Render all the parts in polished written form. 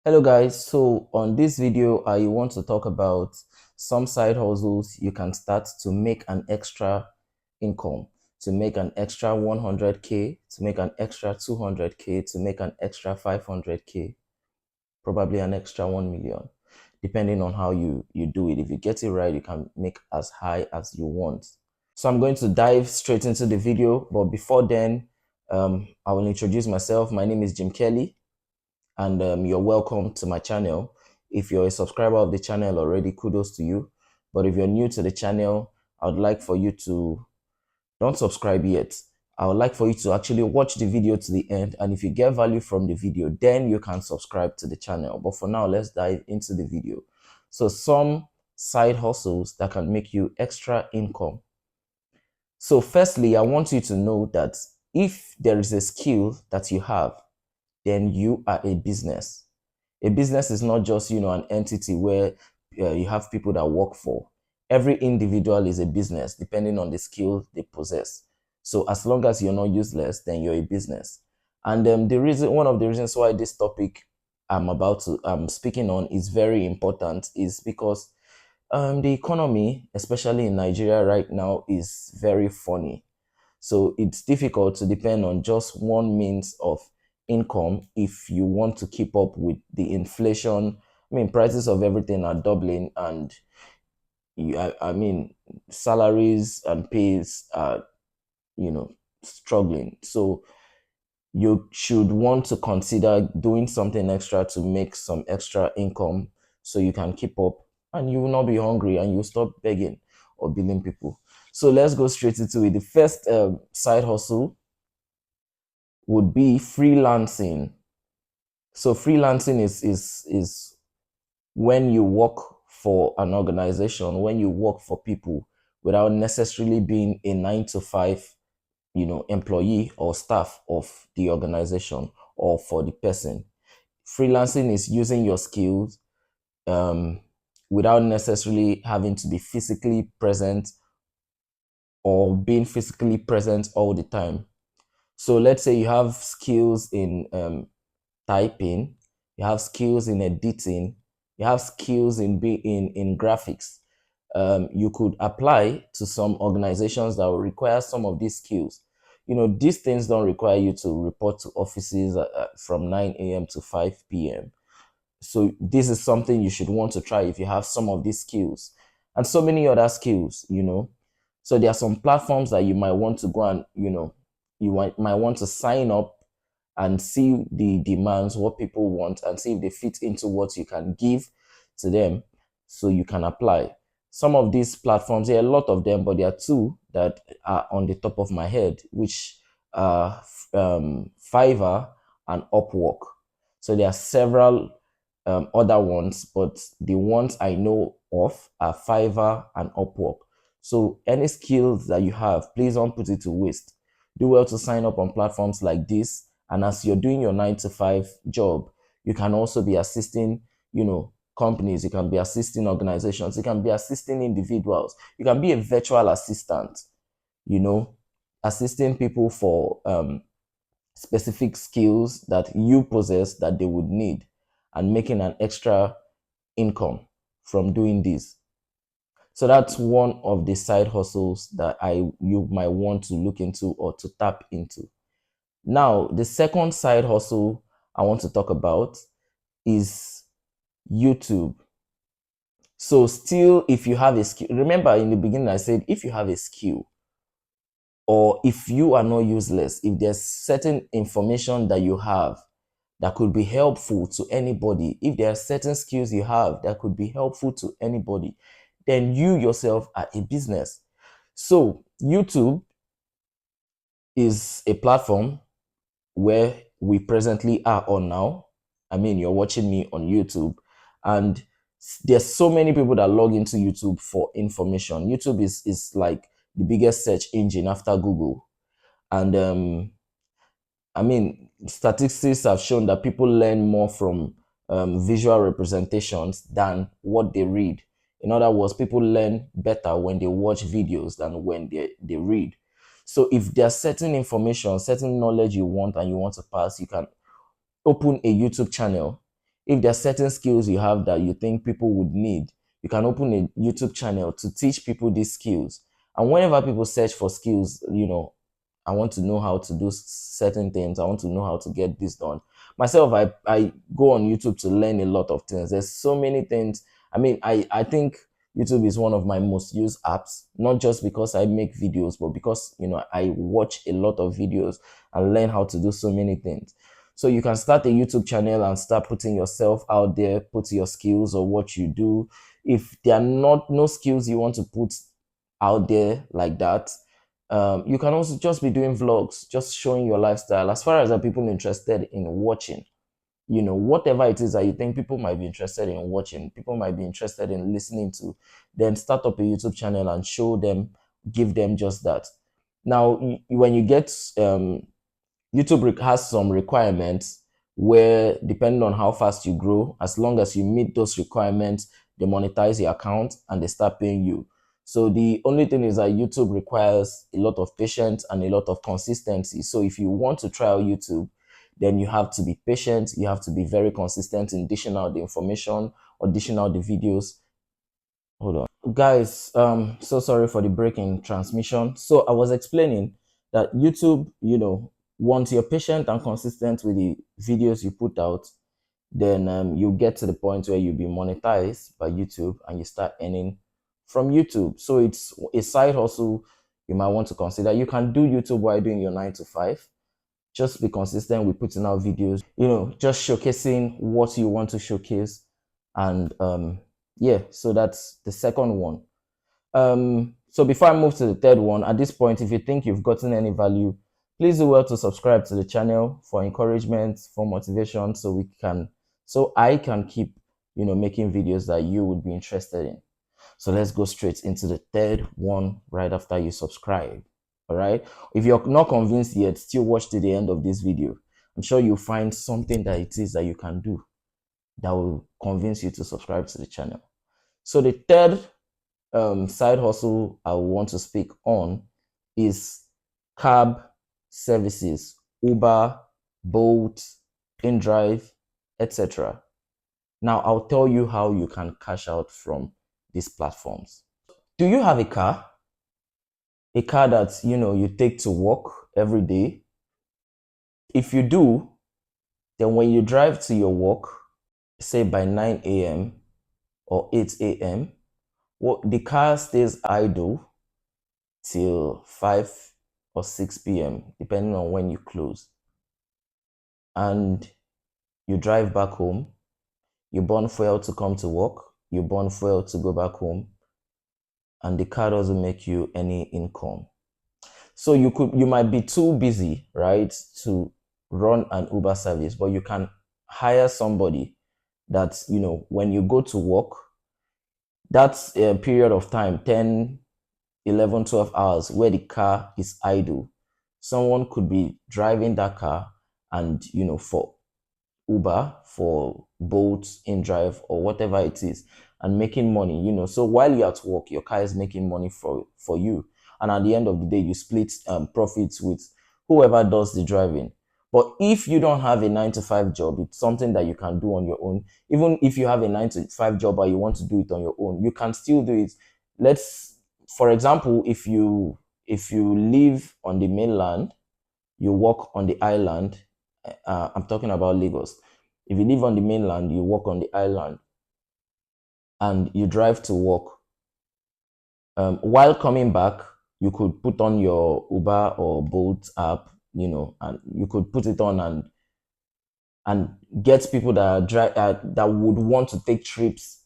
Hello guys, so on this video I want to talk about some side hustles you can start to make an extra income, to make an extra 100k, to make an extra 200k, to make an extra 500k, probably an extra 1 million, depending on how you do it. If you get it right, you can make as high as you want. So I'm going to dive straight into the video, but before then, I will introduce myself. My name is Jim Kelly, and you're welcome to my channel. If you're a subscriber of the channel already, kudos to you. But if you're new to the channel, I would like for you to don't subscribe yet. I would like for you to actually watch the video to the end, and if you get value from the video, then you can subscribe to the channel. But for now, let's dive into the video. So some side hustles that can make you extra income. So firstly, I want you to know that if there is a skill that you have, then you are a business. A business is not just, an entity where you have people that work for. Every individual is a business depending on the skill they possess. So as long as you're not useless, then you're a business. And one of the reasons why this topic I'm speaking on is very important is because the economy, especially in Nigeria right now, is very funny. So it's difficult to depend on just one means of income if you want to keep up with the inflation. I mean, prices of everything are doubling, and salaries and pays are, struggling. So you should want to consider doing something extra to make some extra income so you can keep up and you will not be hungry and you stop begging or billing people. So let's go straight into it. The first side hustle would be freelancing. So freelancing is when you work for an organization, when you work for people without necessarily being a 9 to 5, employee or staff of the organization or for the person. Freelancing is using your skills um, without necessarily having to be physically present or being physically present all the time. So let's say you have skills in typing, you have skills in editing, you have skills in graphics. You could apply to some organizations that will require some of these skills. These things don't require you to report to offices from 9 a.m. to 5 p.m. So this is something you should want to try if you have some of these skills and so many other skills. So there are some platforms that you might want to go and, might want to sign up and see the demands, what people want, and see if they fit into what you can give to them so you can apply. Some of these platforms, there are a lot of them, but there are two that are on the top of my head, which are Fiverr and Upwork. So there are several other ones, but the ones I know of are Fiverr and Upwork. So any skills that you have, please don't put it to waste. Do well to sign up on platforms like this. And as you're doing your 9 to 5 job, you can also be assisting, companies, you can be assisting organizations, you can be assisting individuals, you can be a virtual assistant, you know, assisting people for specific skills that you possess that they would need and making an extra income from doing this. So that's one of the side hustles that you might want to look into or to tap into. Now, the second side hustle I want to talk about is YouTube. So still, if you have a skill, remember in the beginning I said if you have a skill or if you are not useless, if there's certain information that you have that could be helpful to anybody, if there are certain skills you have that could be helpful to anybody, then you yourself are a business. So YouTube is a platform where we presently are on now. I mean, you're watching me on YouTube, and there's so many people that log into YouTube for information. YouTube is like the biggest search engine after Google. And I mean, statistics have shown that people learn more from visual representations than what they read. In other words, people learn better when they watch videos than when they read. So if there's certain information, certain knowledge you want and you want to pass, you can open a YouTube channel. If there are certain skills you have that you think people would need, you can open a YouTube channel to teach people these skills. And whenever people search for skills, I want to know how to do certain things. I want to know how to get this done. Myself, I go on YouTube to learn a lot of things. There's so many things. I mean, I think YouTube is one of my most used apps, not just because I make videos, but because, I watch a lot of videos and learn how to do so many things. So you can start a YouTube channel and start putting yourself out there, put your skills or what you do. If there are not no skills you want to put out there like that, you can also just be doing vlogs, just showing your lifestyle. As far as are people interested in watching, whatever it is that you think people might be interested in watching, people might be interested in listening to, then start up a YouTube channel and show them, give them just that. Now, when you get YouTube has some requirements where, depending on how fast you grow, as long as you meet those requirements, they monetize your account and they start paying you. So the only thing is that YouTube requires a lot of patience and a lot of consistency. So if you want to try out YouTube, then you have to be patient. You have to be very consistent in dishing out the information or dishing out the videos. Hold on. Guys, so sorry for the break in transmission. So I was explaining that YouTube, once you're patient and consistent with the videos you put out, then you get to the point where you'll be monetized by YouTube and you start earning from YouTube. So it's a side hustle you might want to consider. You can do YouTube while doing your 9 to 5. Just be consistent with putting out videos, just showcasing what you want to showcase. And yeah, so that's the second one. So before I move to the third one, at this point, if you think you've gotten any value, please do well to subscribe to the channel for encouragement, for motivation, so I can keep, making videos that you would be interested in. So let's go straight into the third one right after you subscribe. All right. If you're not convinced yet, still watch to the end of this video. I'm sure you'll find something that it is that you can do that will convince you to subscribe to the channel. So the third side hustle I want to speak on is cab services, Uber, Bolt, InDrive, etc. Now I'll tell you how you can cash out from these platforms. Do you have a car? A car that you take to work every day? If you do, then when you drive to your work, say by 9 a.m. or 8 a.m., the car stays idle till 5 or 6 p.m., depending on when you close. And you drive back home, you burn fuel to come to work, you burn fuel to go back home, and the car doesn't make you any income. So you might be too busy, right, to run an Uber service, but you can hire somebody that, when you go to work, that's a period of time, 10, 11, 12 hours where the car is idle. Someone could be driving that car and, for Uber, for Bolt, InDrive, or whatever it is, and making money, So while you're at work, your car is making money for you. And at the end of the day, you split profits with whoever does the driving. But if you don't have a 9 to 5 job, it's something that you can do on your own. Even if you have a 9 to 5 job or you want to do it on your own, you can still do it. For example, if you live on the mainland, you work on the island. I'm talking about Lagos. If you live on the mainland, you work on the island, and you drive to work. While coming back, you could put on your Uber or Bolt app, and you could put it on and get people that would want to take trips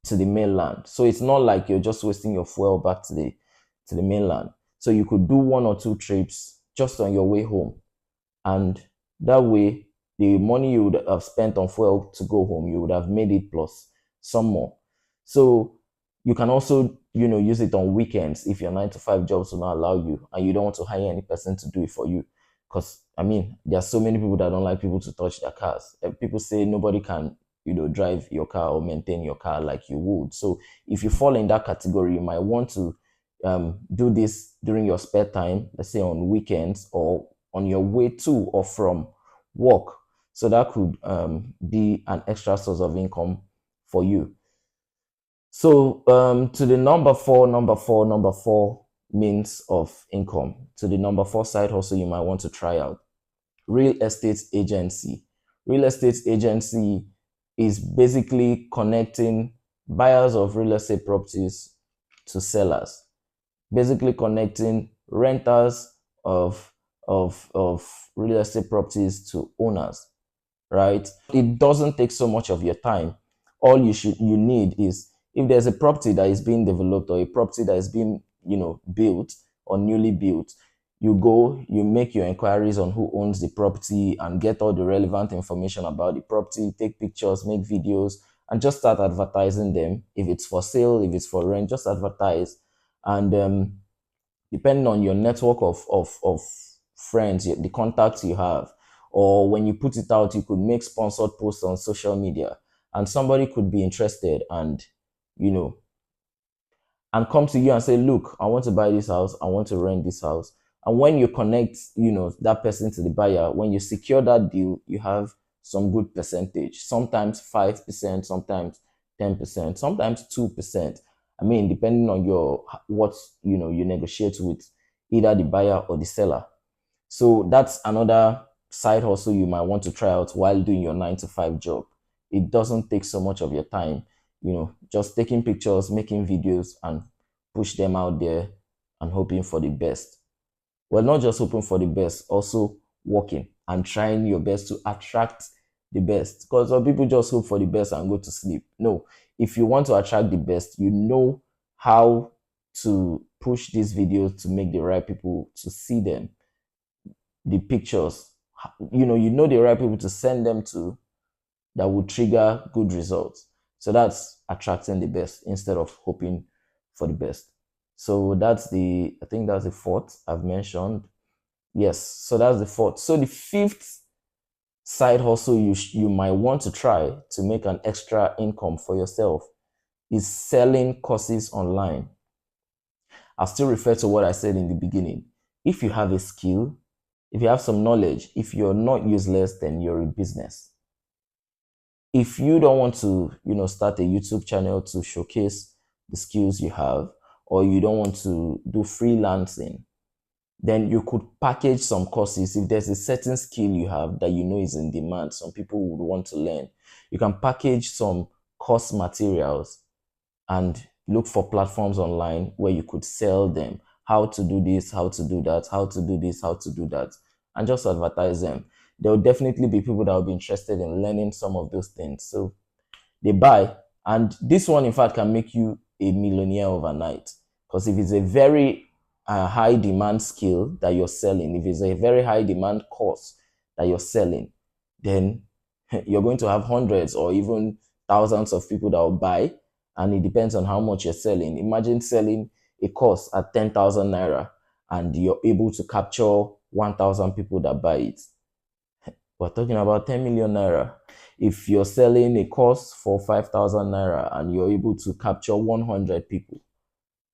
to the mainland. So it's not like you're just wasting your fuel back to the mainland. So you could do 1 or 2 trips just on your way home, and that way the money you would have spent on fuel to go home, you would have made it plus some more. So you can also use it on weekends if your 9 to 5 jobs will not allow you and you don't want to hire any person to do it for you. Because there are so many people that don't like people to touch their cars. People say nobody can drive your car or maintain your car like you would. So if you fall in that category, you might want to do this during your spare time, let's say on weekends or on your way to or from work. So that could be an extra source of income for you. So to the number four means of income. To the number four side hustle you might want to try out. Real estate agency. Real estate agency is basically connecting buyers of real estate properties to sellers, basically connecting renters of real estate properties to owners, right? It doesn't take so much of your time. All you need is, if there's a property that is being developed or a property that is being, built or newly built, you go, you make your inquiries on who owns the property and get all the relevant information about the property, take pictures, make videos, and just start advertising them. If it's for sale, if it's for rent, just advertise. And depending on your network of friends, the contacts you have, or when you put it out, you could make sponsored posts on social media, and somebody could be interested and, you know, and come to you and say, look, I want to buy this house, I want to rent this house. And when you connect, that person to the buyer, when you secure that deal, you have some good percentage, sometimes 5%, sometimes 10%, sometimes 2%. I mean, depending on what you negotiate with either the buyer or the seller. So that's another side hustle you might want to try out while doing your 9 to 5 job. It doesn't take so much of your time, just taking pictures, making videos, and push them out there and hoping for the best. Well, not just hoping for the best, also working and trying your best to attract the best. Because some people just hope for the best and go to sleep. No, if you want to attract the best, you know how to push these videos to make the right people to see them, the pictures. You know the right people to send them to, that will trigger good results. So that's attracting the best instead of hoping for the best. So I think that's the fourth I've mentioned. Yes, so that's the fourth. So the fifth side hustle you might want to try to make an extra income for yourself is selling courses online. I'll still refer to what I said in the beginning. If you have a skill, if you have some knowledge, if you're not useless, then you're in business. If you don't want to, start a YouTube channel to showcase the skills you have, or you don't want to do freelancing, then you could package some courses. If there's a certain skill you have that is in demand, some people would want to learn, you can package some course materials and look for platforms online where you could sell them. How to do this, how to do that, how to do this, how to do that, and just advertise them. There will definitely be people that will be interested in learning some of those things. So they buy. And this one, in fact, can make you a millionaire overnight. Because if it's a very high demand skill that you're selling, if it's a very high demand course that you're selling, then you're going to have hundreds or even thousands of people that will buy. And it depends on how much you're selling. Imagine selling a course at 10,000 naira and you're able to capture 1,000 people that buy it. We're talking about 10 million naira. If you're selling a course for 5,000 naira and you're able to capture 100 people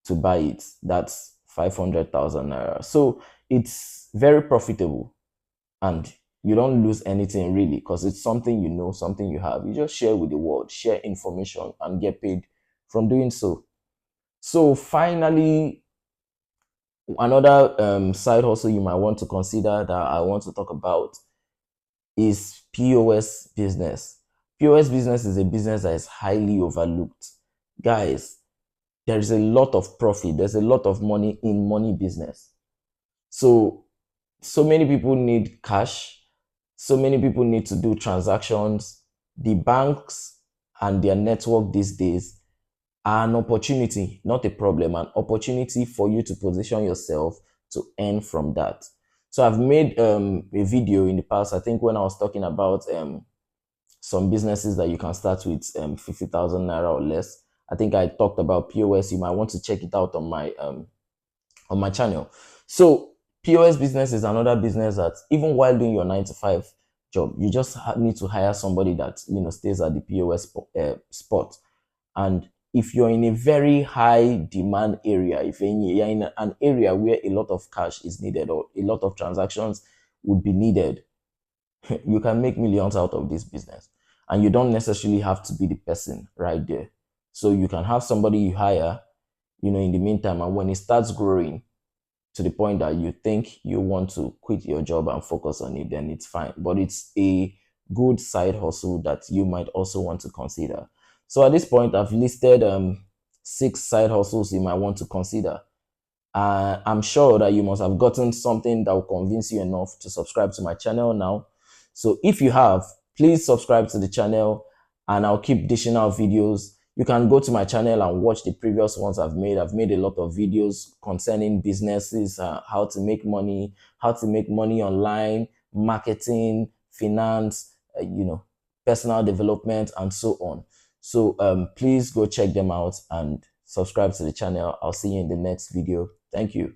to buy it, that's 500,000 naira. So it's very profitable and you don't lose anything really, because it's something something you have. You just share with the world, share information, and get paid from doing so. So finally, another side hustle you might want to consider that I want to talk about is POS business. POS business is a business that is highly overlooked. Guys, there is a lot of profit, there's a lot of money in money business. So many people need cash, so many people need to do transactions. The banks and their network these days are an opportunity, not a problem, an opportunity for you to position yourself to earn from that. So I've made a video in the past, I think when I was talking about some businesses that you can start with 50,000 naira or less. I think I talked about POS. You might want to check it out on my channel. So POS business is another business that even while doing your 9 to 5 job, you just need to hire somebody that stays at the POS spot. And if you're in a very high demand area, if you're in an area where a lot of cash is needed or a lot of transactions would be needed, you can make millions out of this business. And you don't necessarily have to be the person right there. So you can have somebody you hire, in the meantime, and when it starts growing to the point that you think you want to quit your job and focus on it, then it's fine. But it's a good side hustle that you might also want to consider. So at this point, I've listed 6 side hustles you might want to consider. I'm sure that you must have gotten something that will convince you enough to subscribe to my channel now. So if you have, please subscribe to the channel and I'll keep dishing out videos. You can go to my channel and watch the previous ones I've made. I've made a lot of videos concerning businesses, how to make money, online, marketing, finance, personal development, and so on. So please go check them out and subscribe to the channel. I'll see you in the next video. Thank you.